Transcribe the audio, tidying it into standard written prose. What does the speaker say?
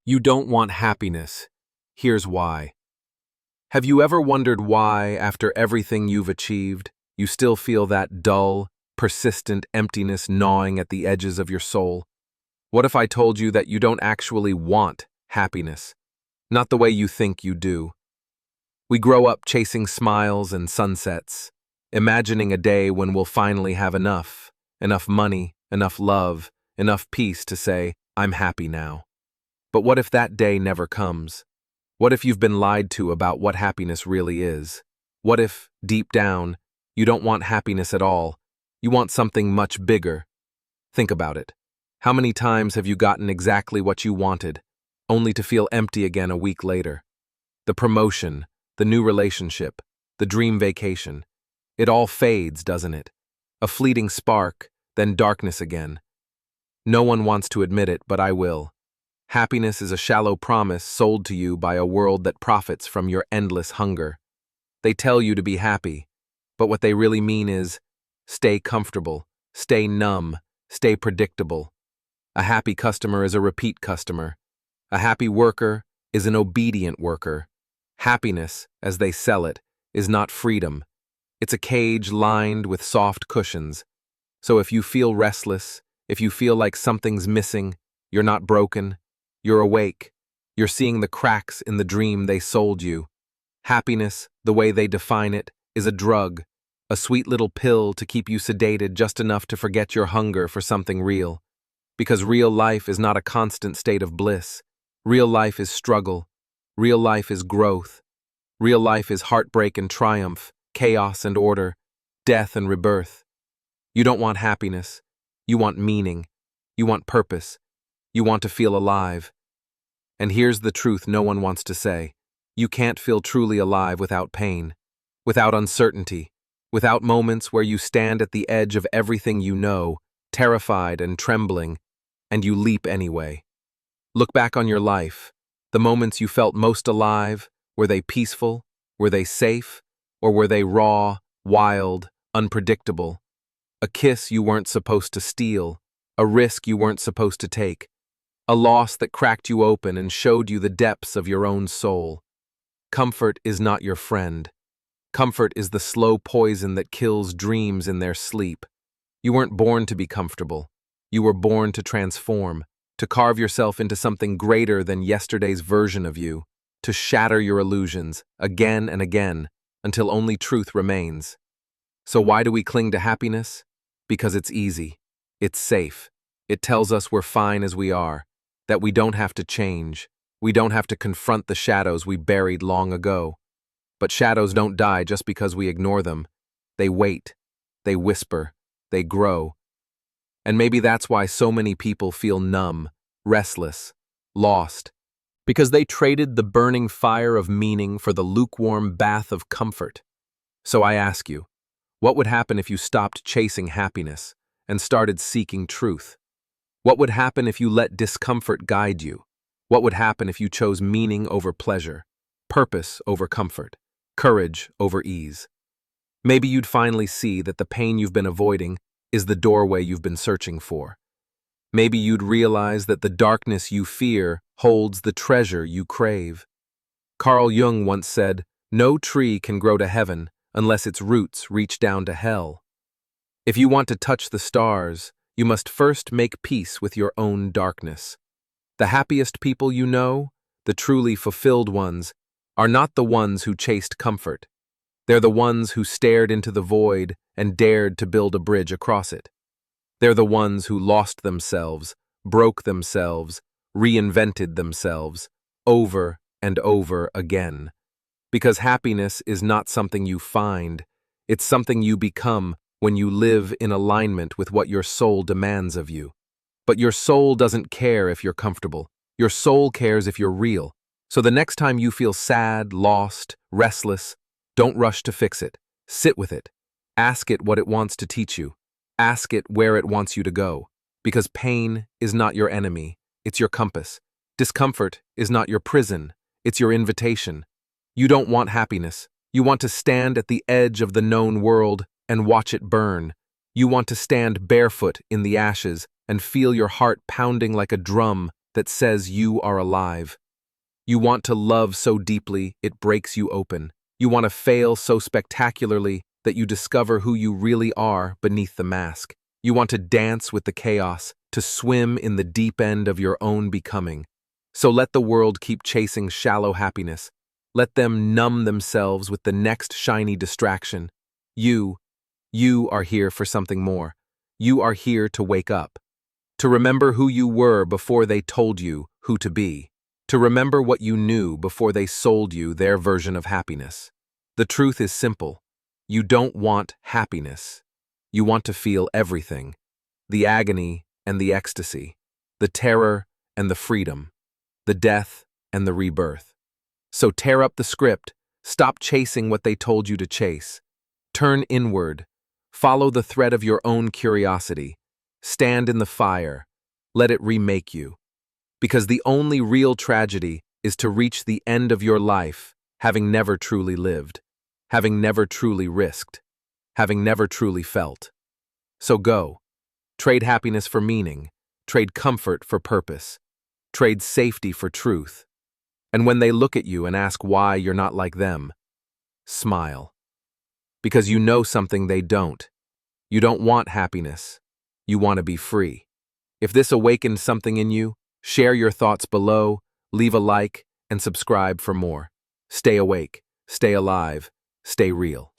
You don't want happiness. Here's why. Have you ever wondered why, after everything you've achieved, you still feel that dull, persistent emptiness gnawing at the edges of your soul? What if I told you that you don't actually want happiness? Not the way you think you do. We grow up chasing smiles and sunsets, imagining a day when we'll finally have enough money, enough love, enough peace to say, I'm happy now. But what if that day never comes? What if you've been lied to about what happiness really is? What if, deep down, you don't want happiness at all? You want something much bigger? Think about it. How many times have you gotten exactly what you wanted, only to feel empty again a week later? The promotion, the new relationship, the dream vacation. It all fades, doesn't it? A fleeting spark, then darkness again. No one wants to admit it, but I will. Happiness is a shallow promise sold to you by a world that profits from your endless hunger. They tell you to be happy, but what they really mean is, stay comfortable, stay numb, stay predictable. A happy customer is a repeat customer. A happy worker is an obedient worker. Happiness, as they sell it, is not freedom. It's a cage lined with soft cushions. So if you feel restless, if you feel like something's missing, you're not broken. You're awake. You're seeing the cracks in the dream they sold you. Happiness, the way they define it, is a drug, a sweet little pill to keep you sedated just enough to forget your hunger for something real. Because real life is not a constant state of bliss. Real life is struggle. Real life is growth. Real life is heartbreak and triumph, chaos and order, death and rebirth. You don't want happiness. You want meaning. You want purpose. You want to feel alive. And here's the truth no one wants to say. You can't feel truly alive without pain, without uncertainty, without moments where you stand at the edge of everything you know, terrified and trembling, and you leap anyway. Look back on your life. The moments you felt most alive, were they peaceful? Were they safe? Or were they raw, wild, unpredictable? A kiss you weren't supposed to steal, a risk you weren't supposed to take, a loss that cracked you open and showed you the depths of your own soul. Comfort is not your friend. Comfort is the slow poison that kills dreams in their sleep. You weren't born to be comfortable. You were born to transform, to carve yourself into something greater than yesterday's version of you, to shatter your illusions again and again until only truth remains. So why do we cling to happiness? Because it's easy. It's safe. It tells us we're fine as we are, that we don't have to change. We don't have to confront the shadows we buried long ago. But shadows don't die just because we ignore them. They wait. They whisper. They grow. And maybe that's why so many people feel numb, restless, lost, because they traded the burning fire of meaning for the lukewarm bath of comfort. So I ask you, what would happen if you stopped chasing happiness and started seeking truth? What would happen if you let discomfort guide you? What would happen if you chose meaning over pleasure, purpose over comfort, courage over ease? Maybe you'd finally see that the pain you've been avoiding is the doorway you've been searching for. Maybe you'd realize that the darkness you fear holds the treasure you crave. Carl Jung once said, "No tree can grow to heaven unless its roots reach down to hell." If you want to touch the stars, you must first make peace with your own darkness. The happiest people you know, the truly fulfilled ones, are not the ones who chased comfort. They're the ones who stared into the void and dared to build a bridge across it. They're the ones who lost themselves, broke themselves, reinvented themselves, over and over again. Because happiness is not something you find, it's something you become when you live in alignment with what your soul demands of you. But your soul doesn't care if you're comfortable. Your soul cares if you're real. So the next time you feel sad, lost, restless, don't rush to fix it. Sit with it. Ask it what it wants to teach you. Ask it where it wants you to go. Because pain is not your enemy, it's your compass. Discomfort is not your prison, it's your invitation. You don't want happiness. You want to stand at the edge of the known world and watch it burn. You want to stand barefoot in the ashes and feel your heart pounding like a drum that says you are alive. You want to love so deeply it breaks you open. You want to fail so spectacularly that you discover who you really are beneath the mask. You want to dance with the chaos, to swim in the deep end of your own becoming. So let the world keep chasing shallow happiness. Let them numb themselves with the next shiny distraction. You are here for something more. You are here to wake up. To remember who you were before they told you who to be. To remember what you knew before they sold you their version of happiness. The truth is simple. You don't want happiness. You want to feel everything. The agony and the ecstasy. The terror and the freedom. The death and the rebirth. So tear up the script. Stop chasing what they told you to chase. Turn inward. Follow the thread of your own curiosity. Stand in the fire. Let it remake you. Because the only real tragedy is to reach the end of your life having never truly lived, having never truly risked, having never truly felt. So go. Trade happiness for meaning. Trade comfort for purpose. Trade safety for truth. And when they look at you and ask why you're not like them, smile. Because you know something they don't. You don't want happiness. You want to be free. If this awakened something in you, share your thoughts below, leave a like, and subscribe for more. Stay awake, stay alive, stay real.